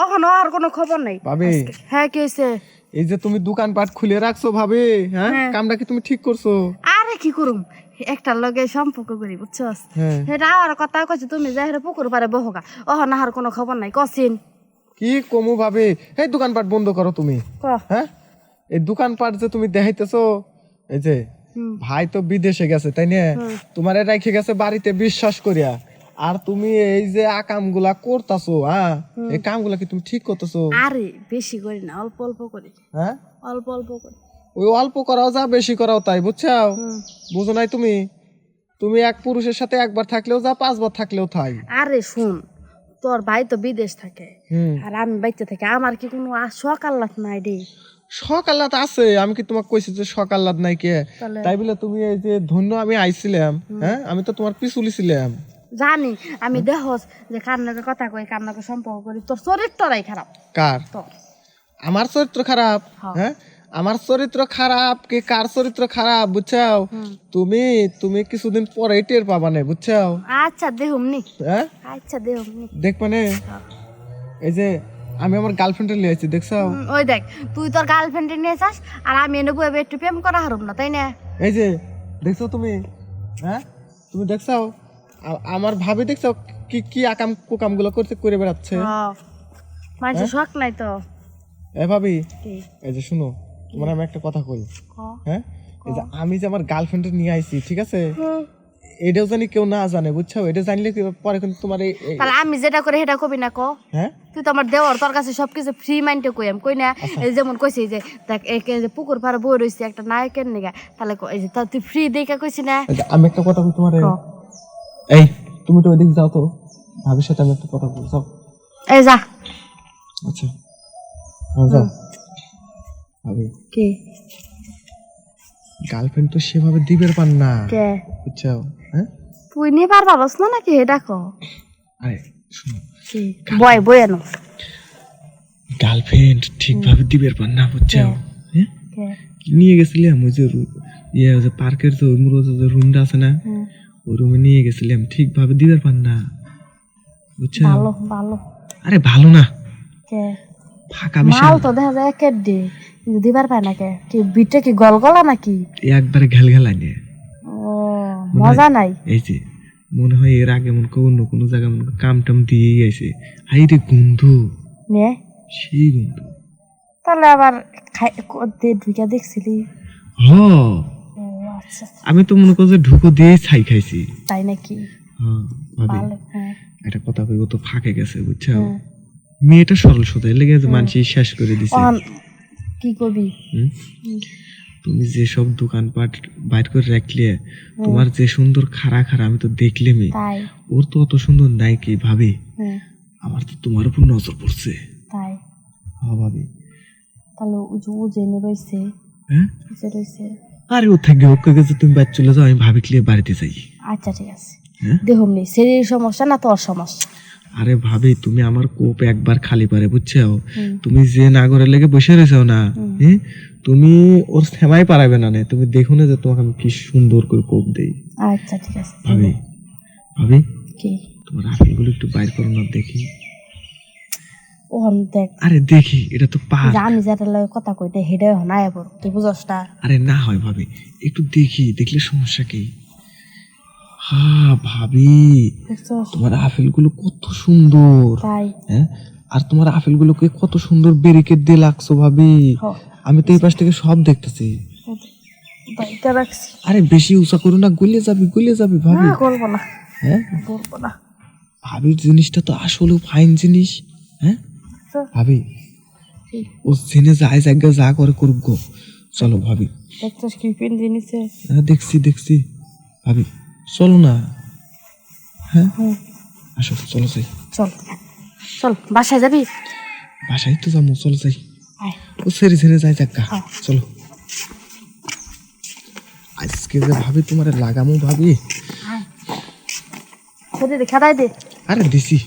ওখানে আর কোনো খবর নাই ভাবি হ্যাঁ কি হয়েছে এই যে তুমি দোকানপাট খুলে রাখছো ভাবি হ্যাঁ কামটা কি তুমি ঠিক করছো আরে কি করুম একটার লগে সম্পর্ক করি বুঝছস সেটা আর কথা কইছি তুমি যাই পুকুর পারে বহগা ওখানে আর কোনো খবর নাই কসিন কি কমু ভাবি এই দোকানপাট বন্ধ করো তুমি হ্যাঁ এই দোকানপাট যে তুমি দেখাইতেছো এই যে ভাই তো বিদেশে গেছে তাই না তোমার রেখে গেছে বাড়িতে বিশ্বাস করিয়া আর তুমি এই যে আকামগুলা করতাছো হ্যাঁ এই কামগুলা কি তুমি ঠিক করতেছো আরে বেশি করি না অল্প অল্প করি হ্যাঁ অল্প অল্প করি ওই অল্প করাও যা বেশি করাও তাই বুঝছো বুঝো নাই তুমি তুমি এক পুরুষের সাথে একবার থাকলেও যা 5 বার থাকলেও তাই আরে শুন তোর ভাই তো বিদেশ থাকে আর আমি বাইতে থাকি আমার কি কোনো শখ আহ্লাদ নাই রে শখ আহ্লাদ আছে আমি কি তোমাকে কইছি যে শখ আহ্লাদ নাই কে তাই বলে তুমি এই যে ধন্য আমি আইছিলাম হ্যাঁ আমি তো তোমার পিছুলি ছিলাম জানি আমি দেখস যে কান্নাকে কথা কই কান্নাকে সম্পর্ক করি তোর চরিত্রটাই খারাপ কার তোর আমার চরিত্র খারাপ হ্যাঁ আমার চরিত্র খারাপ কি কার চরিত্র খারাপ বুঝছাও তুমি তুমি কিছুদিন পরে টের পাবা না বুঝছাও আচ্ছা দেহুমনি হ্যাঁ আচ্ছা দেহুমনি দেখবা না এই যে আমি আমার গার্লফ্রেন্ডে নিয়ে আসছি দেখছো ওই দেখ তুই তোর গার্লফ্রেন্ডে নিয়ে যাস আর আমি এনে বইবে একটু প্রেম করা হারুম না তাই না এই যে দেখছো তুমি হ্যাঁ তুমি দেখছো আমার ভাবি দেখছো কি কি আকাম কুকাম গুলো করতে করে বেড়াচ্ছে মানুষের শখ নাই তো এ ভাবি এই যে শুনো তোমার আমি একটা কথা কই হ্যাঁ এই যে আমি যে আমার গার্লফ্রেন্ডে নিয়ে আইছি ঠিক আছে এটাও জানি কেউ না জানে বুঝছো এটা জানলে পরে কিন্তু তোমার তাহলে আমি যেটা করে সেটা কবি না কো হ্যাঁ তুই তো আমার দেওয়ার তোর কাছে সবকিছু ফ্রি মাইন্ডে কই আমি কই না এই যেমন কইছি যে দেখ এই যে পুকুর পাড়ে বই রইছে একটা নায়কের নিগা তাহলে এই যে তুই ফ্রি দেখে কইছি না আমি একটা কথা কই তোমারে এই তুমি তো ওইদিকে যাও তো ভাবির সাথে আমি একটা কথা বলবো যাও এই যা আচ্ছা যাও ভাবি কি গার্লফ্রেন্ড তো সেভাবে দিবের পান না কে বুঝছো হ্যাঁ তুই নিয়ে পারবাস না নাকি এটা কো আরে শুনো বয় বয় আনো গার্লফ্রেন্ড ঠিকভাবে দিবের পান না বুঝছো হ্যাঁ নিয়ে গেছিলাম ওই যে ইয়ে যে পার্কের যে যে রুমটা আছে না ওই রুমে নিয়ে গেছিলাম ঠিকভাবে দিবের পান না বুঝছো ভালো ভালো আরে ভালো না কে ফাঁকা বিশাল মাল তো দেখা যায় একের ডে দিবার পায় না কে কি বিটে কি গলগলা নাকি একবারে ঘেলঘেলাই নে ও মজা নাই এই যে মনে হয় এর আগে মনে অন্য কোনো জায়গা মনে কাম টাম দিয়ে গেছে হাই রে গন্ধ নে সেই গন্ধ তাহলে আবার ঢুকে দেখছিলি আচ্ছা আমি তো মনে করছি ঢুকো দিয়ে ছাই খাইছি তাই নাকি ভালো একটা কথা কই ও তো ফাঁকে গেছে বুঝছো মেয়েটা সরল সোজা লেগে মানুষ শেষ করে দিছে কি করবি তুমি যে সব দোকানপাট বাইর করে রাখলে তোমার যে সুন্দর খাড়া খাড়া আমি তো দেখলেমই ওর তো অত সুন্দর নাই কি ভাবি আমার তো তোমার উপর নজর পড়ছে তাই হ্যাঁ ভাবি তাহলে ও জেনে রইছে হ্যাঁ রইছে আরে ও থাকে ওকে গেছে তুমি বাইরে চলে যাও আমি ভাবি ক্লিয়ে বাড়িতে যাই আচ্ছা ঠিক আছে দেখুমনি শরীরের সমস্যা না তোর সমস্যা আরে ভাবি তুমি আমার কোপ একবার খালি পারে বুঝছো তুমি যে নাগরের লেগে বসে রয়েছো না তুমি ওর থেমাই পারাবে না তুমি দেখো না যে তোমাকে আমি কি সুন্দর করে কোপ দেই আচ্ছা ঠিক আছে ভাবি ভাবি কি তোমার আপেলগুলো একটু বাইর করো না দেখি ও দেখ আরে দেখি এটা তো পার্ক আমি যেটা লয় কথা কইতে হেডে না এবার তুই বুঝছস না আরে না হয় ভাবি একটু দেখি দেখলে সমস্যা কি হ্যাঁ ভাবি তোমার আপেলগুলো কত সুন্দর তাই হ্যাঁ আর তোমার আপেলগুলোকে কত সুন্দর ব্যারিকেড দিয়ে লাগছো ভাবি আমি তো এই পাশ থেকে সব দেখতেছি আরে বেশি উঁচা করো না গলে যাবি ভাবি করবো না হ্যাঁ করবো না ভাবির জিনিসটা তো আসলে ফাইন জিনিস হ্যাঁ ভাবি ও জেনে যায় জায়গা যা করে করুক গো চলো ভাবি দেখছিস কি পিন জিনিসে হ্যাঁ দেখছি ভাবি চলো না হ্যাঁ আসো চলো যাই চল বাসায় যাবি বাসায় তো যাবো চলো যাই ও সেরে যাই জায়গা চলো আজকে যে ভাবি তোমার লাগামো ভাবি খেদাই দে আরে দিছি